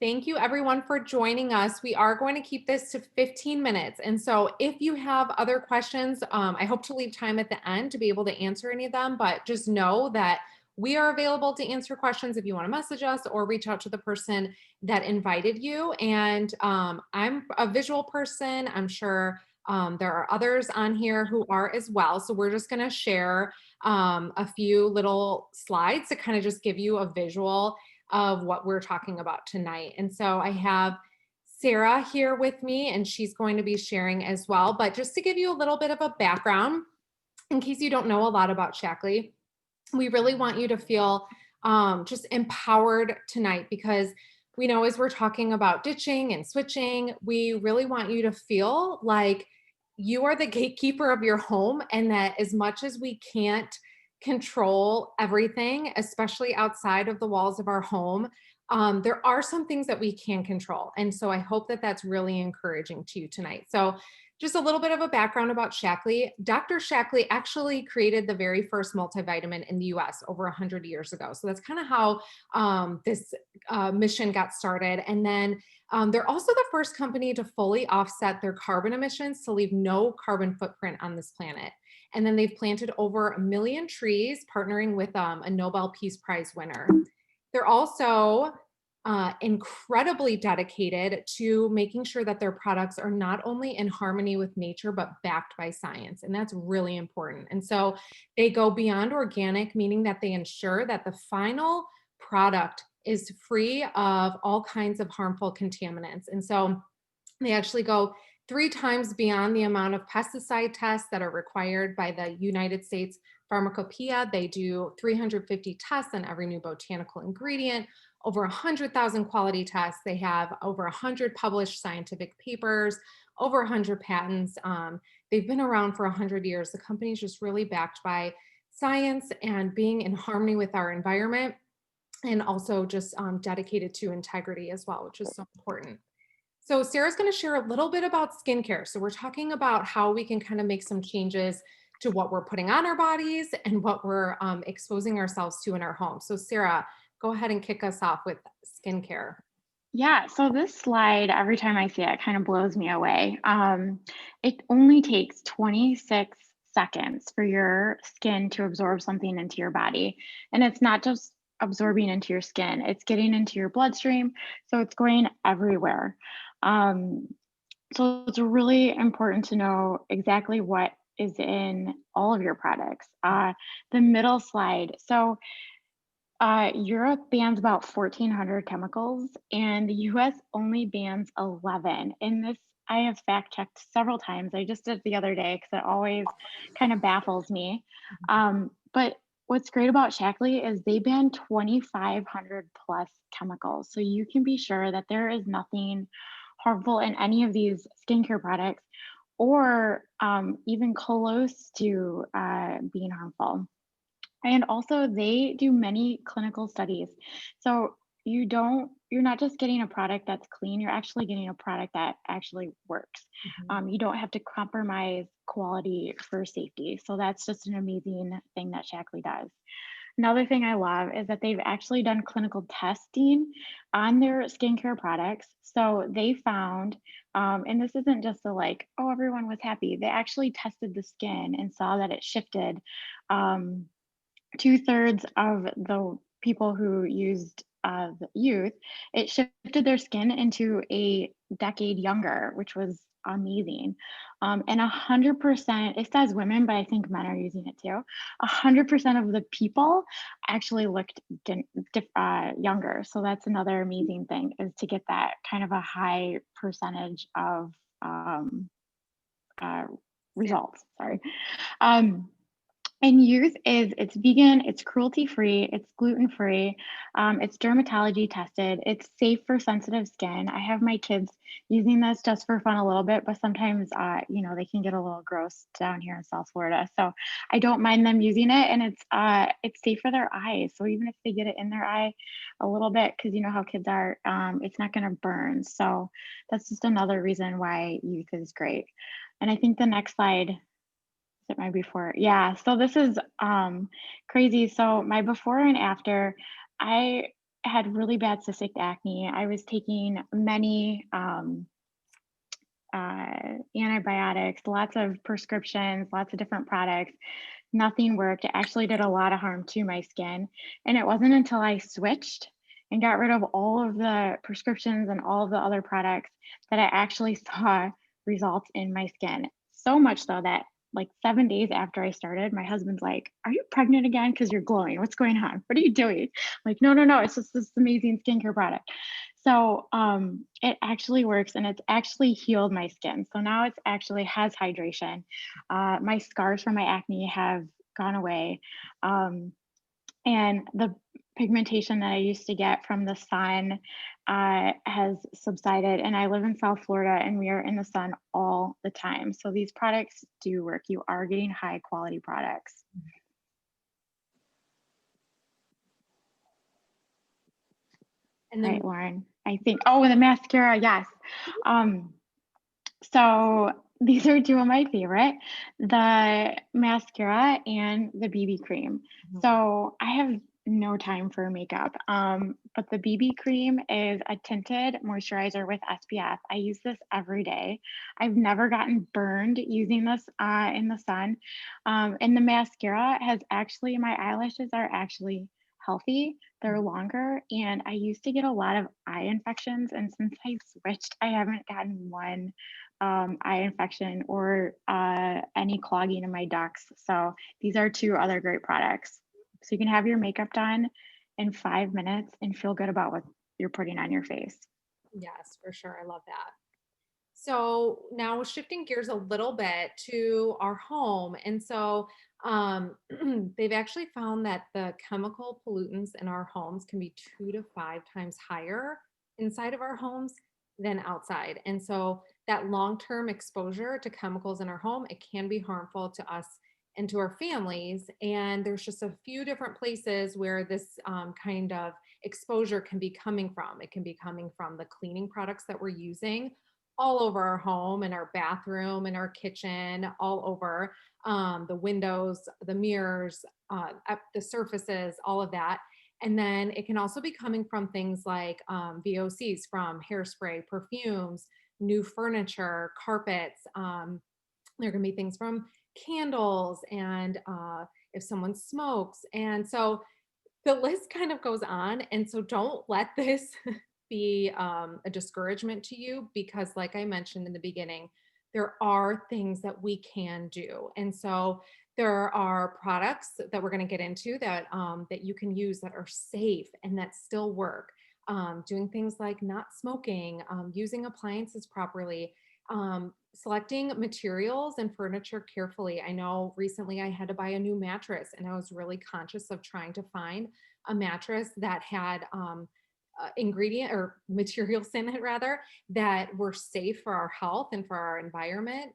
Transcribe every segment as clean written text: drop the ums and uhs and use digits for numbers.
Thank you everyone for joining us. We are going to keep this to 15 minutes. And so if you have other questions, I hope to leave time at the end to be able to answer any of them, but just know that we are available to answer questions if you want to message us or reach out to the person that invited you. And I'm a visual person. I'm sure there are others on here who are as well. So we're just going to share a few little slides to kind of just give you a visual of what we're talking about tonight. And so I have Sarah here with me, and she's going to be sharing as well. But just to give you a little bit of a background, in case you don't know a lot about Shaklee, we really want you to feel just empowered tonight because we know as we're talking about ditching and switching, we really want you to feel like you are the gatekeeper of your home and that as much as we can't control everything, especially outside of the walls of our home, there are some things that we can control. And so I hope that that's really encouraging to you tonight. So just a little bit of a background about Shaklee. Dr. Shaklee actually created the very first multivitamin in the US over 100 years ago. So that's kind of how this mission got started. And then they're also the first company to fully offset their carbon emissions to leave no carbon footprint on this planet. And then they've planted over 1 million trees, partnering with a Nobel Peace Prize winner. They're also incredibly dedicated to making sure that their products are not only in harmony with nature, but backed by science. And that's really important. And so they go beyond organic, meaning that they ensure that the final product is free of all kinds of harmful contaminants. And so they actually go 3 times beyond the amount of pesticide tests that are required by the United States Pharmacopoeia. They do 350 tests on every new botanical ingredient, over 100,000 quality tests. They have over 100 published scientific papers, over 100 patents. They've been around for 100 years. The company is just really backed by science and being in harmony with our environment, and also just dedicated to integrity as well, which is so important. So Sarah's going to share a little bit about skincare. So we're talking about how we can kind of make some changes to what we're putting on our bodies and what we're exposing ourselves to in our home. So Sarah, go ahead and kick us off with skincare. Yeah, so this slide, every time I see it, kind of blows me away. It only takes 26 seconds for your skin to absorb something into your body. And it's not just absorbing into your skin, it's getting into your bloodstream. So it's going everywhere. Um, so it's really important to know exactly what is in all of your products. The middle slide. So Europe bans about 1,400 chemicals, and the US only bans 11. And this I have fact checked several times. I just did it the other day because it always kind of baffles me. But what's great about Shaklee is they ban 2,500 plus chemicals. So you can be sure that there is nothing harmful in any of these skincare products or even close to being harmful. And also they do many clinical studies. So you're not just getting a product that's clean, you're actually getting a product that actually works. Mhm. You don't have to compromise quality for safety. So that's just an amazing thing that Shaklee does. Another thing I love is that they've actually done clinical testing on their skincare products. So they found, and this isn't just a like, oh, everyone was happy. They actually tested the skin and saw that it shifted. Um, 2/3 of the people who used the youth, it shifted their skin into a decade younger, which was amazing. And 100%, it says women, but I think men are using it too. 100% of the people actually looked younger. So that's another amazing thing is to get that kind of a high percentage of uh, results. Sorry. Um, and youth is it's vegan, it's cruelty free, it's gluten free, it's dermatology tested, it's safe for sensitive skin. I have my kids using this just for fun a little bit, but sometimes they can get a little gross down here in South Florida. So I don't mind them using it, and it's safe for their eyes. So even if they get it in their eye a little bit, because you know how kids are, it's not going to burn. So that's just another reason why youth is great. And I think the next slide it my before? Yeah. So this is crazy. So my before and after, I had really bad cystic acne. I was taking many antibiotics, lots of prescriptions, lots of different products. Nothing worked. It actually did a lot of harm to my skin. And it wasn't until I switched and got rid of all of the prescriptions and all of the other products that I actually saw results in my skin. So much so that like 7 days after I started, my husband's like, "Are you pregnant again? Because you're glowing. What's going on? What are you doing?" I'm like, no, no, no. It's just this amazing skincare product. So it actually works and it's actually healed my skin. So now it's actually has hydration. My scars from my acne have gone away. Um, and the pigmentation that I used to get from the sun has subsided. And I live in South Florida and we are in the sun all the time. So these products do work. You are getting high quality products. And then Right, Lauren. I think, oh, the mascara, yes. Um, So these are two of my favorite, the mascara and the BB cream. Mhm. So I have no time for makeup, but the BB cream is a tinted moisturizer with SPF. I use this every day. I've never gotten burned using this in the sun. And the mascara has actually, my eyelashes are actually healthy. They're longer, and I used to get a lot of eye infections. And since I switched, I haven't gotten one eye infection or any clogging in my ducts. So these are two other great products. So you can have your makeup done in 5 minutes and feel good about what you're putting on your face. Yes, for sure. I love that. So now shifting gears a little bit to our home. And so they've actually found that the chemical pollutants in our homes can be 2 to 5 times higher inside of our homes than outside. And so that long-term exposure to chemicals in our home, it can be harmful to us and to our families. And there's just a few different places where this kind of exposure can be coming from. It can be coming from the cleaning products that we're using all over our home and our bathroom and our kitchen, all over the windows, the mirrors, the surfaces, all of that. And then it can also be coming from things like VOCs from hairspray, perfumes, new furniture, carpets. There can be things from candles and if someone smokes. And so the list kind of goes on. And so don't let this be a discouragement to you because, like I mentioned in the beginning, there are things that we can do. And so there are products that we're going to get into that that you can use that are safe and that still work. Doing things like not smoking, using appliances properly, selecting materials and furniture carefully. I know recently I had to buy a new mattress and I was really conscious of trying to find a mattress that had ingredient or materials in it rather that were safe for our health and for our environment.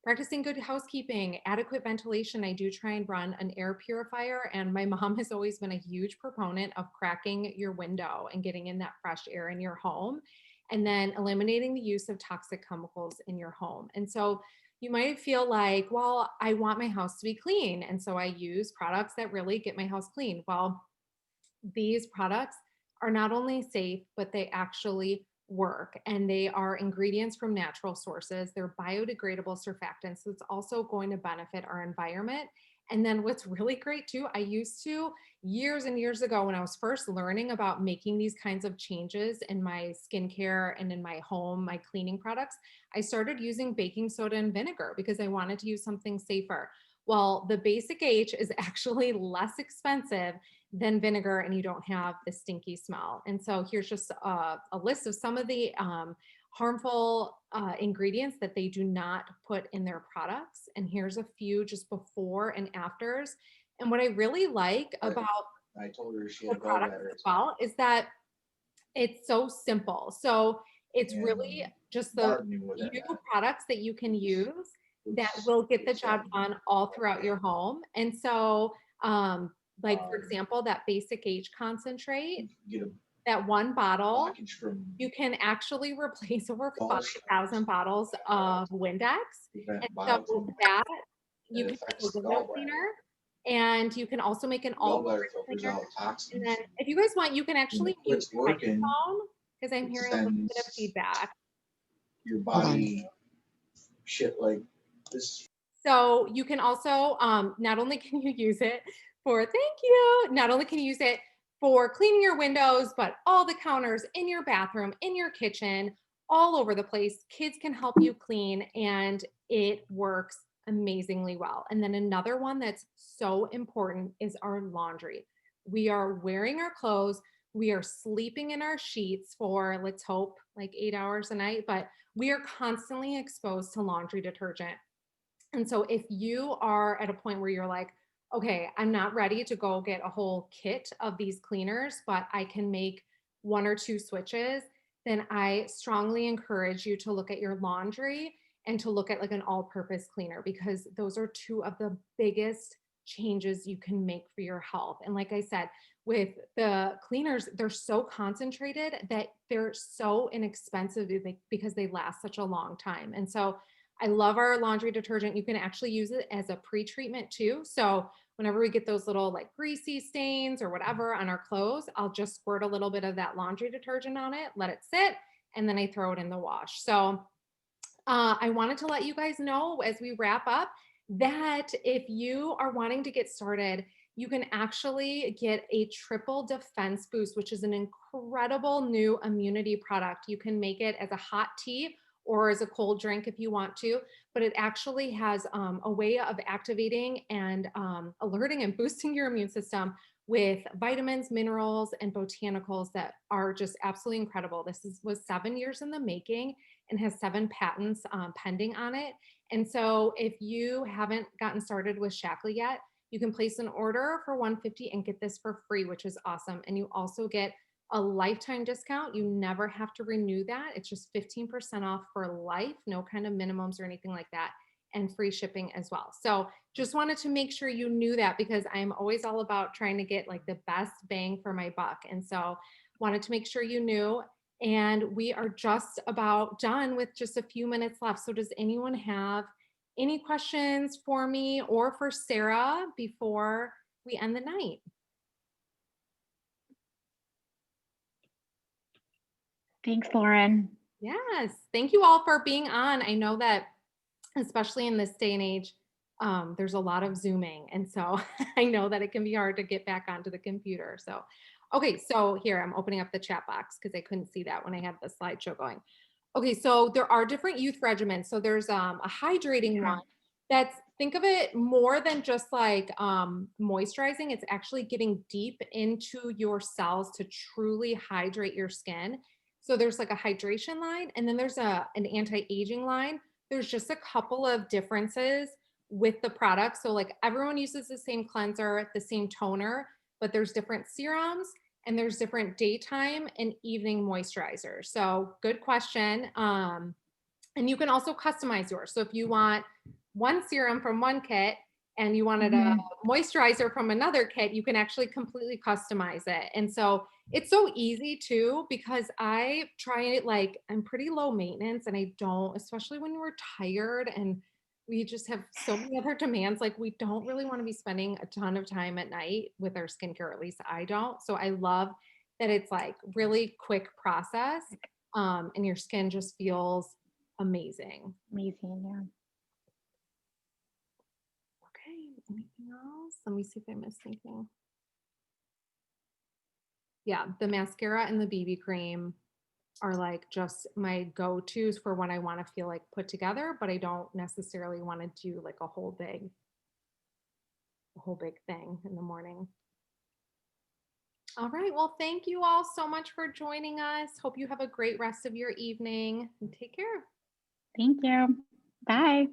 Practicing good housekeeping, adequate ventilation. I do try and run an air purifier, and my mom has always been a huge proponent of cracking your window and getting in that fresh air in your home, and then eliminating the use of toxic chemicals in your home. And so you might feel like, well, I want my house to be clean, and so I use products that really get my house clean. Well, these products are not only safe, but they actually work and they are ingredients from natural sources. They're biodegradable surfactants. So it's also going to benefit our environment. And then what's really great too, I used to years and years ago when I was first learning about making these kinds of changes in my skincare and in my home, my cleaning products, I started using baking soda and vinegar because I wanted to use something safer. Well, the Basic H is actually less expensive than vinegar and you don't have the stinky smell. And so here's just a list of some of the harmful ingredients that they do not put in their products. And here's a few just before and afters. And what I really like about I told her she the had a products gallbladder. as well is that it's so simple. So it's And really just the Martin knew what that few meant. products that you can use that It's- will get the it's, job done all throughout your home. And so, like for Um, example, that Basic H concentrate, Get a that one bottle, blockage from you can actually replace over gallstones, 5,000 bottles of Windex. And prevent so bile tumor. that you It can affects use a the window gallbladder. cleaner. And you can also make an gallbladder all-purpose filters cleaner. out And then toxins. if you guys want, you can When actually it mute quits your working, microphone because I'm it hearing a little bit of sends feedback. your Hold on. body shit like this. So you can also, not only can you use it for, thank you, not only can you use it for cleaning your windows, but all the counters in your bathroom, in your kitchen, all over the place. Kids can help you clean and it works amazingly well. And then another one that's so important is our laundry. We are wearing our clothes. We are sleeping in our sheets for, let's hope, like 8 hours a night, but we are constantly exposed to laundry detergent. And so if you are at a point where you're like, okay, I'm not ready to go get a whole kit of these cleaners, but I can make one or two switches, then I strongly encourage you to look at your laundry and to look at like an all-purpose cleaner, because those are two of the biggest changes you can make for your health. And like I said, with the cleaners, they're so concentrated that they're so inexpensive because they last such a long time. And so I love our laundry detergent. You can actually use it as a pre-treatment too. So whenever we get those little like greasy stains or whatever on our clothes, I'll just squirt a little bit of that laundry detergent on it, let it sit, and then I throw it in the wash. So I wanted to let you guys know as we wrap up that if you are wanting to get started, you can actually get a triple defense boost, which is an incredible new immunity product. You can make it as a hot tea or as a cold drink if you want to, but it actually has a way of activating and alerting and boosting your immune system with vitamins, minerals, and botanicals that are just absolutely incredible. Was 7 years in the making and has 7 patents pending on it. And so if you haven't gotten started with Shaklee yet, you can place an order for $150 and get this for free, which is awesome. And you also get a lifetime discount. You never have to renew that. It's just 15% off for life, no kind of minimums or anything like that, and free shipping as well. So just wanted to make sure you knew that, because I'm always all about trying to get like the best bang for my buck. And so wanted to make sure you knew. And we are just about done with just a few minutes left. So does anyone have any questions for me or for Sarah before we end the night? Thanks, Lauren. Yes. Thank you all for being on. I know that, especially in this day and age, there's a lot of Zooming. And so I know that it can be hard to get back onto the computer. So, okay. So here I'm opening up the chat box because I couldn't see that when I had the slideshow going. Okay. So there are different youth regimens. So there's a hydrating one that's, think of it more than just like moisturizing. It's actually getting deep into your cells to truly hydrate your skin. So there's like a hydration line, and then there's an anti-aging line. There's just a couple of differences with the product. So like everyone uses the same cleanser, the same toner, but there's different serums and there's different daytime and evening moisturizers. So good question. And you can also customize yours. So if you want one serum from one kit and you wanted a moisturizer from another kit, you can actually completely customize it. And so it's so easy too, because I try it, like I'm pretty low maintenance and I don't, especially when we're tired and we just have so many other demands. Like we don't really want to be spending a ton of time at night with our skincare, or at least I don't. So I love that it's like really quick process, and your skin just feels amazing. Amazing, yeah. Okay, anything else? Let me see if I missed anything. Yeah, the mascara and the BB cream are like just my go-tos for when I want to feel like put together, but I don't necessarily want to do like a whole big thing in the morning. All right, well, thank you all so much for joining us. Hope you have a great rest of your evening and take care. Thank you. Bye.